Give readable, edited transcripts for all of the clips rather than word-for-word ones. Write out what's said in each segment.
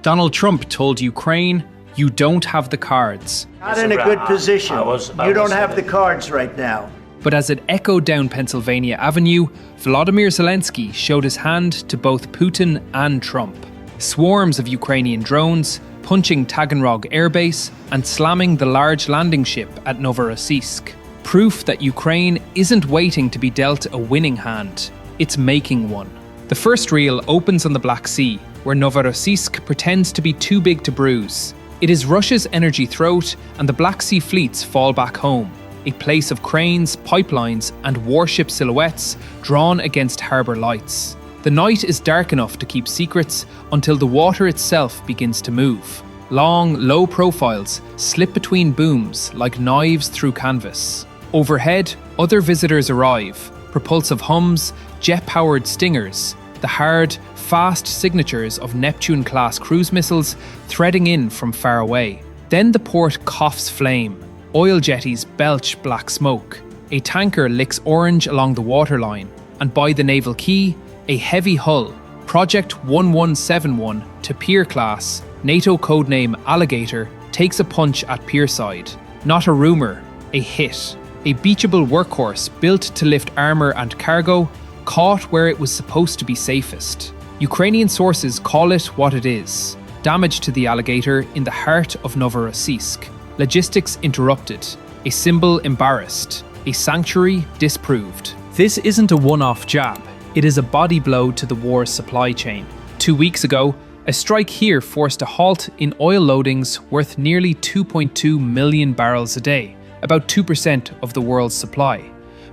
Donald Trump told Ukraine, "You don't have the cards." Not in a good position. You don't have the cards right now. But as it echoed down Pennsylvania Avenue, Volodymyr Zelensky showed his hand to both Putin and Trump. Swarms of Ukrainian drones, punching Taganrog Airbase and slamming the large landing ship at Novorossiysk. Proof that Ukraine isn't waiting to be dealt a winning hand, it's making one. The first reel opens on the Black Sea, where Novorossiysk pretends to be too big to bruise. It is Russia's energy throat, and the Black Sea fleets fall back home, a place of cranes, pipelines, and warship silhouettes drawn against harbour lights. The night is dark enough to keep secrets until the water itself begins to move. Long, low profiles slip between booms like knives through canvas. Overhead, other visitors arrive, propulsive hums, jet-powered stingers, the hard, fast signatures of Neptune-class cruise missiles threading in from far away. Then the port coughs flame. Oil jetties belch black smoke. A tanker licks orange along the waterline, and by the naval quay, a heavy hull, Project 1171 to pier-class, NATO codename Alligator, takes a punch at pierside. Not a rumour, a hit. A beachable workhorse built to lift armour and cargo, caught where it was supposed to be safest. Ukrainian sources call it what it is: damage to the Alligator in the heart of Novorossiysk. Logistics interrupted, a symbol embarrassed, a sanctuary disproved. This isn't a one-off jab, it is a body blow to the war's supply chain. 2 weeks ago, a strike here forced a halt in oil loadings worth nearly 2.2 million barrels a day, about 2% of the world's supply,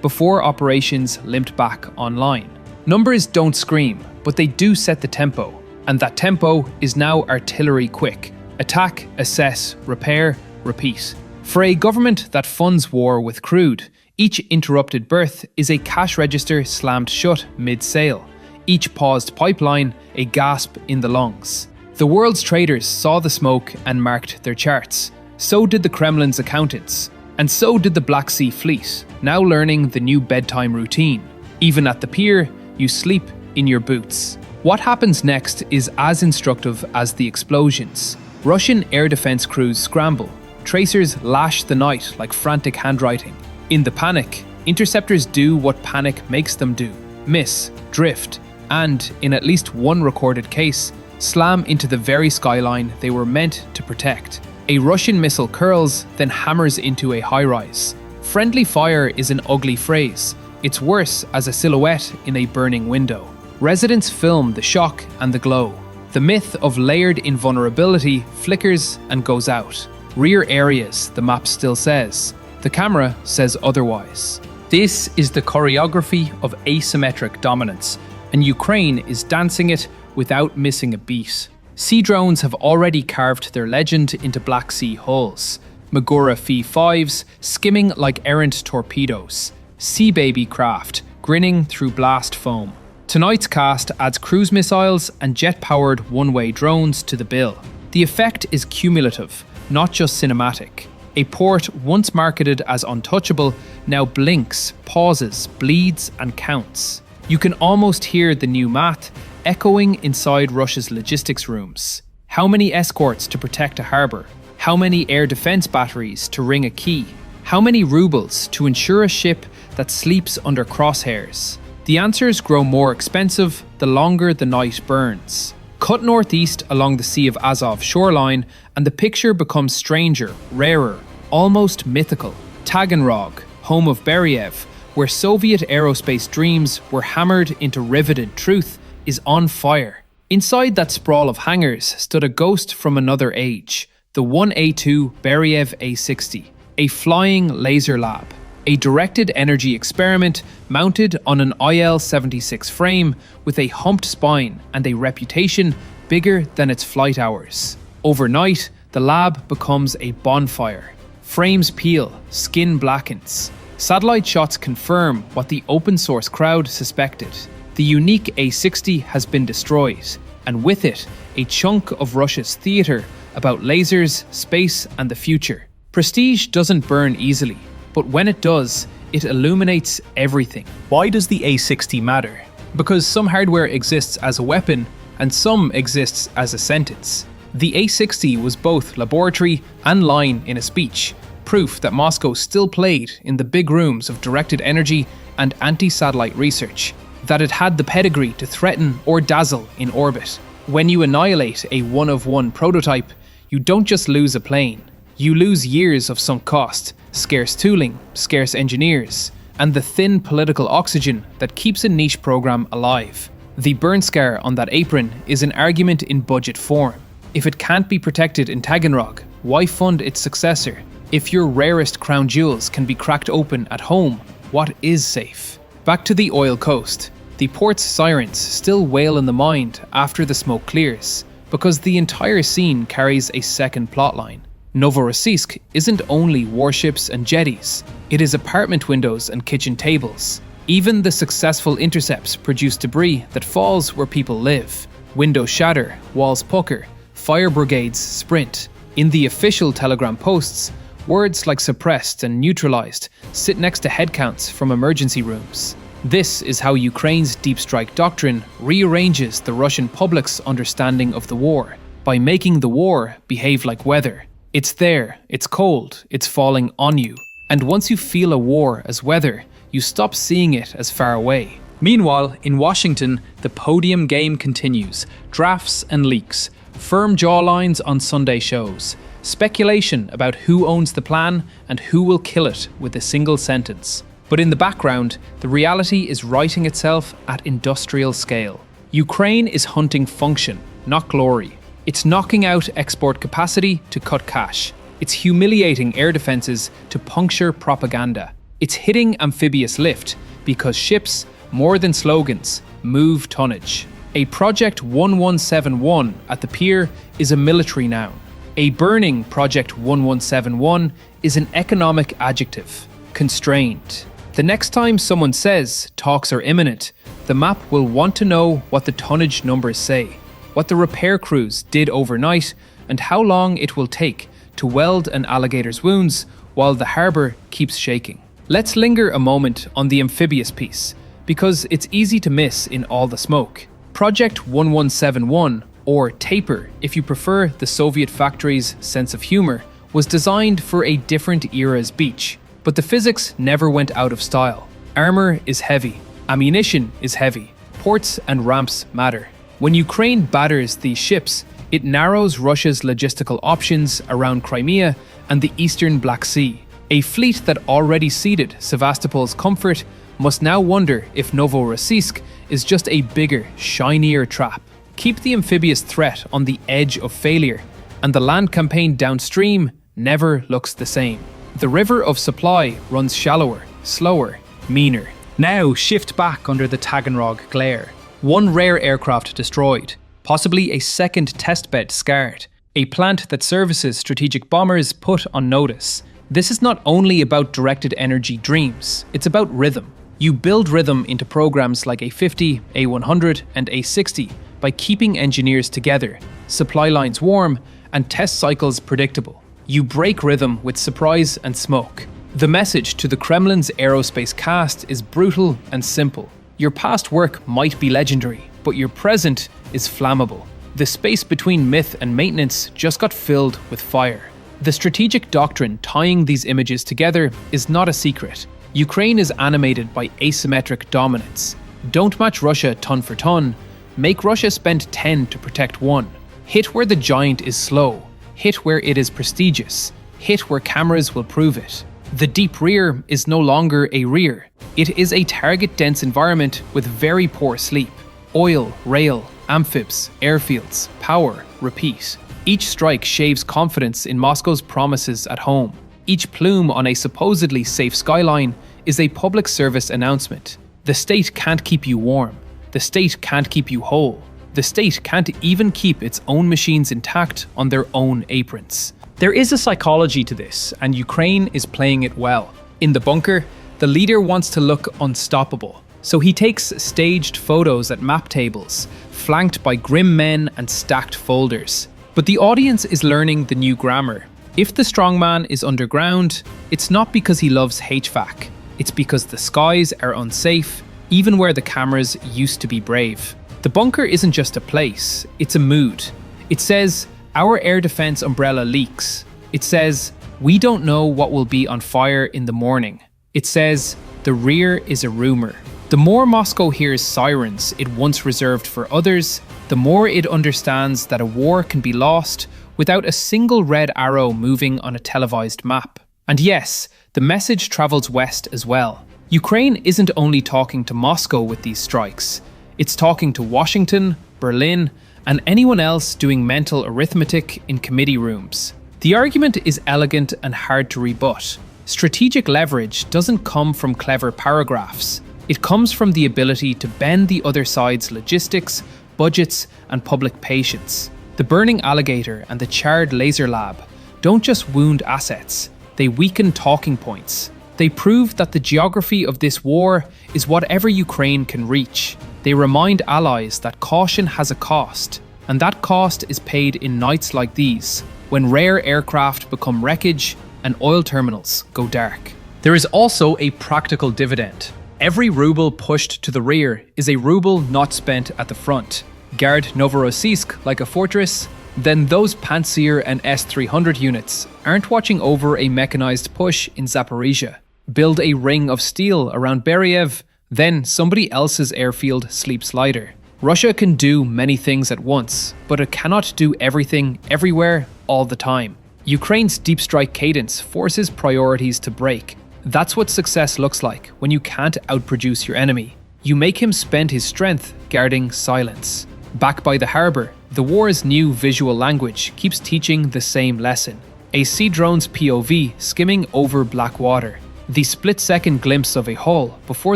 before operations limped back online. Numbers don't scream, but they do set the tempo, and that tempo is now artillery quick. Attack, assess, repair, repeat. For a government that funds war with crude, each interrupted berth is a cash register slammed shut mid-sail. Each paused pipeline, a gasp in the lungs. The world's traders saw the smoke and marked their charts. So did the Kremlin's accountants. And so did the Black Sea Fleet, now learning the new bedtime routine. Even at the pier, you sleep in your boots. What happens next is as instructive as the explosions. Russian air defense crews scramble. Tracers lash the night like frantic handwriting. In the panic, interceptors do what panic makes them do: miss, drift, and, in at least one recorded case, slam into the very skyline they were meant to protect. A Russian missile curls, then hammers into a high-rise. Friendly fire is an ugly phrase. It's worse as a silhouette in a burning window. Residents film the shock and the glow. The myth of layered invulnerability flickers and goes out. Rear areas, the map still says. The camera says otherwise. This is the choreography of asymmetric dominance, and Ukraine is dancing it without missing a beat. Sea drones have already carved their legend into Black Sea hulls. Magura Phi-5s skimming like errant torpedoes. Sea baby craft grinning through blast foam. Tonight's cast adds cruise missiles and jet-powered one-way drones to the bill. The effect is cumulative, not just cinematic. A port once marketed as untouchable now blinks, pauses, bleeds, and counts. You can almost hear the new math echoing inside Russia's logistics rooms. How many escorts to protect a harbour? How many air defense batteries to ring a quay? How many rubles to ensure a ship that sleeps under crosshairs? The answers grow more expensive the longer the night burns. Cut northeast along the Sea of Azov shoreline and the picture becomes stranger, rarer, almost mythical. Taganrog, home of Beriev, where Soviet aerospace dreams were hammered into riveted truth, is on fire. Inside that sprawl of hangars stood a ghost from another age, the 1A2 Beriev A60, a flying laser lab, a directed energy experiment mounted on an IL-76 frame with a humped spine and a reputation bigger than its flight hours. Overnight, the lab becomes a bonfire. Frames peel, skin blackens. Satellite shots confirm what the open source crowd suspected. The unique A60 has been destroyed, and with it, a chunk of Russia's theatre about lasers, space, and the future. Prestige doesn't burn easily, but when it does, it illuminates everything. Why does the A60 matter? Because some hardware exists as a weapon, and some exists as a sentence. The A60 was both laboratory and line in a speech, proof that Moscow still played in the big rooms of directed energy and anti-satellite research, that it had the pedigree to threaten or dazzle in orbit. When you annihilate a one-of-one prototype, you don't just lose a plane. You lose years of sunk cost, scarce tooling, scarce engineers, and the thin political oxygen that keeps a niche program alive. The burn scar on that apron is an argument in budget form. If it can't be protected in Taganrog, why fund its successor? If your rarest crown jewels can be cracked open at home, what is safe? Back to the oil coast. The port's sirens still wail in the mind after the smoke clears, because the entire scene carries a second plotline. Novorossiysk isn't only warships and jetties, it is apartment windows and kitchen tables. Even the successful intercepts produce debris that falls where people live. Windows shatter, walls pucker, fire brigades sprint. In the official telegram posts, words like suppressed and neutralized sit next to headcounts from emergency rooms. This is how Ukraine's deep strike doctrine rearranges the Russian public's understanding of the war, by making the war behave like weather. It's there, it's cold, it's falling on you. And once you feel a war as weather, you stop seeing it as far away. Meanwhile, in Washington, the podium game continues. Drafts and leaks, firm jawlines on Sunday shows, speculation about who owns the plan and who will kill it with a single sentence. But in the background, the reality is writing itself at industrial scale. Ukraine is hunting function, not glory. It's knocking out export capacity to cut cash. It's humiliating air defenses to puncture propaganda. It's hitting amphibious lift because ships, more than slogans, move tonnage. A Project 1171 at the pier is a military noun. A burning Project 1171 is an economic adjective. Constrained. The next time someone says talks are imminent, the map will want to know what the tonnage numbers say, what the repair crews did overnight, and how long it will take to weld an alligator's wounds while the harbour keeps shaking. Let's linger a moment on the amphibious piece, because it's easy to miss in all the smoke. Project 1171, or Taper if you prefer the Soviet factory's sense of humour, was designed for a different era's beach. But the physics never went out of style. Armour is heavy, ammunition is heavy, ports and ramps matter. When Ukraine batters these ships, it narrows Russia's logistical options around Crimea and the eastern Black Sea. A fleet that already ceded Sevastopol's comfort must now wonder if Novorossiysk is just a bigger, shinier trap. Keep the amphibious threat on the edge of failure, and the land campaign downstream never looks the same. The river of supply runs shallower, slower, meaner. Now shift back under the Taganrog glare. One rare aircraft destroyed, possibly a second testbed scarred, a plant that services strategic bombers put on notice. This is not only about directed energy dreams, it's about rhythm. You build rhythm into programs like A50, A100 and A60 by keeping engineers together, supply lines warm, and test cycles predictable. You break rhythm with surprise and smoke. The message to the Kremlin's aerospace caste is brutal and simple. Your past work might be legendary, but your present is flammable. The space between myth and maintenance just got filled with fire. The strategic doctrine tying these images together is not a secret. Ukraine is animated by asymmetric dominance. Don't match Russia ton for ton. Make Russia spend 10 to protect 1. Hit where the giant is slow. Hit where it is prestigious. Hit where cameras will prove it. The deep rear is no longer a rear. It is a target-dense environment with very poor sleep. Oil, rail, amphibs, airfields, power, repeat. Each strike shaves confidence in Moscow's promises at home. Each plume on a supposedly safe skyline is a public service announcement. The state can't keep you warm. The state can't keep you whole. The state can't even keep its own machines intact on their own aprons. There is a psychology to this, and Ukraine is playing it well. In the bunker, the leader wants to look unstoppable, so he takes staged photos at map tables, flanked by grim men and stacked folders. But the audience is learning the new grammar. If the strongman is underground, it's not because he loves HVAC. It's because the skies are unsafe, even where the cameras used to be brave. The bunker isn't just a place, it's a mood. It says, our air defense umbrella leaks. It says, we don't know what will be on fire in the morning. It says, the rear is a rumor. The more Moscow hears sirens it once reserved for others, the more it understands that a war can be lost without a single red arrow moving on a televised map. And yes, the message travels west as well. Ukraine isn't only talking to Moscow with these strikes, it's talking to Washington, Berlin, and anyone else doing mental arithmetic in committee rooms. The argument is elegant and hard to rebut. Strategic leverage doesn't come from clever paragraphs. It comes from the ability to bend the other side's logistics, budgets, and public patience. The burning Alligator and the charred laser lab don't just wound assets, they weaken talking points. They prove that the geography of this war is whatever Ukraine can reach. They remind allies that caution has a cost, and that cost is paid in nights like these, when rare aircraft become wreckage and oil terminals go dark. There is also a practical dividend. Every ruble pushed to the rear is a ruble not spent at the front. Guard Novorossiysk like a fortress, then those Pantsir and S-300 units aren't watching over a mechanized push in Zaporizhia. Build a ring of steel around Beriev, then somebody else's airfield sleeps lighter. Russia can do many things at once, but it cannot do everything, everywhere, all the time. Ukraine's deep strike cadence forces priorities to break. That's what success looks like when you can't outproduce your enemy. You make him spend his strength guarding silence. Back by the harbour, the war's new visual language keeps teaching the same lesson. A sea drone's POV skimming over black water. The split-second glimpse of a hull before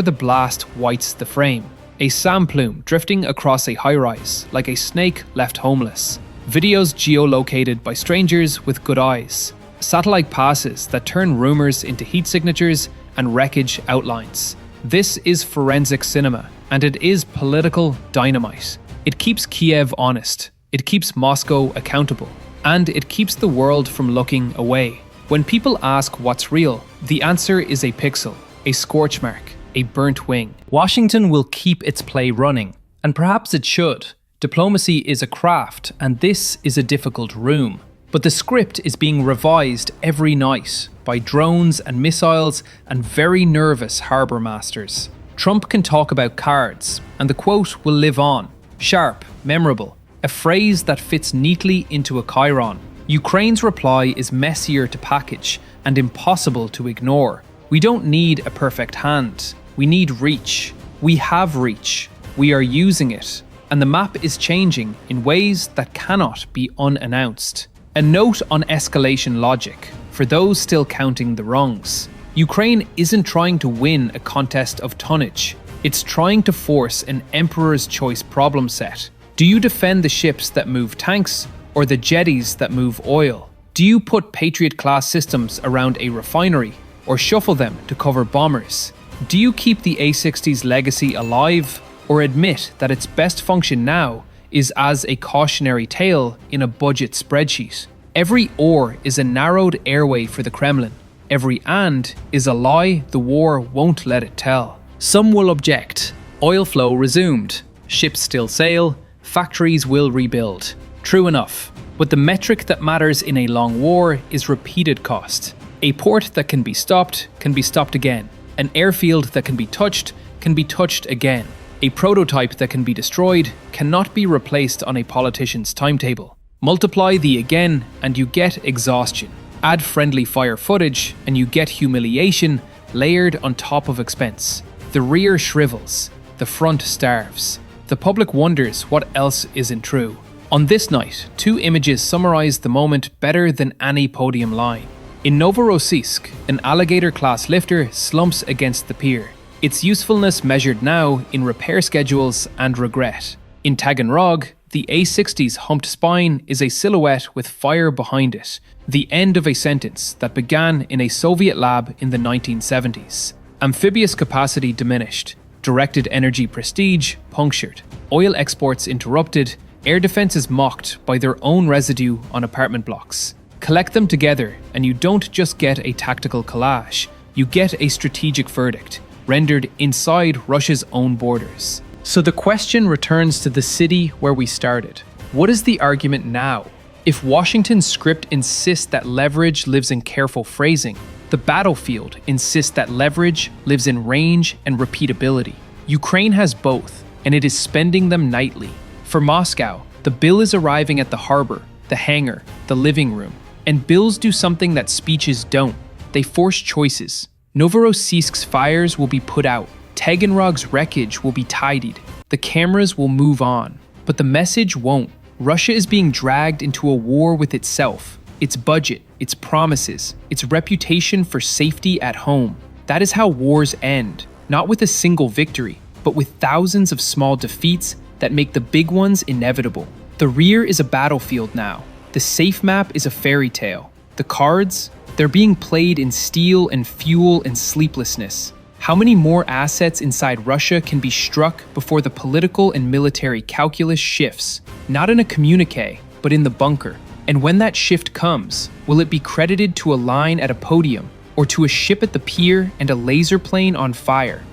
the blast whites the frame. A SAM plume drifting across a high-rise like a snake left homeless. Videos geolocated by strangers with good eyes. Satellite passes that turn rumors into heat signatures and wreckage outlines. This is forensic cinema, and it is political dynamite. It keeps Kiev honest, it keeps Moscow accountable, and it keeps the world from looking away. When people ask what's real, the answer is a pixel, a scorch mark, a burnt wing. Washington will keep its play running, and perhaps it should. Diplomacy is a craft, and this is a difficult room. But the script is being revised every night by drones and missiles and very nervous harbour masters. Trump can talk about cards, and the quote will live on. Sharp, memorable, a phrase that fits neatly into a chyron. Ukraine's reply is messier to package and impossible to ignore. We don't need a perfect hand. We need reach. We have reach. We are using it. And the map is changing in ways that cannot be unannounced. A note on escalation logic for those still counting the rungs. Ukraine isn't trying to win a contest of tonnage. It's trying to force an emperor's choice problem set. Do you defend the ships that move tanks or the jetties that move oil? Do you put Patriot-class systems around a refinery or shuffle them to cover bombers? Do you keep the A-60's legacy alive or admit that its best function now is as a cautionary tale in a budget spreadsheet? Every or is a narrowed airway for the Kremlin. Every and is a lie the war won't let it tell. Some will object. Oil flow resumed. Ships still sail. Factories will rebuild. True enough. But the metric that matters in a long war is repeated cost. A port that can be stopped again. An airfield that can be touched again. A prototype that can be destroyed cannot be replaced on a politician's timetable. Multiply the again and you get exhaustion. Add friendly fire footage and you get humiliation layered on top of expense. The rear shrivels. The front starves. The public wonders what else isn't true. On this night, two images summarize the moment better than any podium line. In Novorossiysk, an Alligator-class lifter slumps against the pier. Its usefulness measured now in repair schedules and regret. In Taganrog, the A-60's humped spine is a silhouette with fire behind it, the end of a sentence that began in a Soviet lab in the 1970s. Amphibious capacity diminished, directed energy prestige punctured, oil exports interrupted, air defences mocked by their own residue on apartment blocks. Collect them together and you don't just get a tactical collage, you get a strategic verdict, rendered inside Russia's own borders. So the question returns to the city where we started. What is the argument now? If Washington's script insists that leverage lives in careful phrasing, the battlefield insists that leverage lives in range and repeatability. Ukraine has both, and it is spending them nightly. For Moscow, the bill is arriving at the harbor, the hangar, the living room. And bills do something that speeches don't. They force choices. Novorossiysk's fires will be put out. Taganrog's wreckage will be tidied. The cameras will move on. But the message won't. Russia is being dragged into a war with itself, its budget, its promises, its reputation for safety at home. That is how wars end, not with a single victory, but with thousands of small defeats that make the big ones inevitable. The rear is a battlefield now. The safe map is a fairy tale. The cards, they're being played in steel and fuel and sleeplessness. How many more assets inside Russia can be struck before the political and military calculus shifts? Not in a communique, but in the bunker. And when that shift comes, will it be credited to a line at a podium, or to a ship at the pier and a laser plane on fire?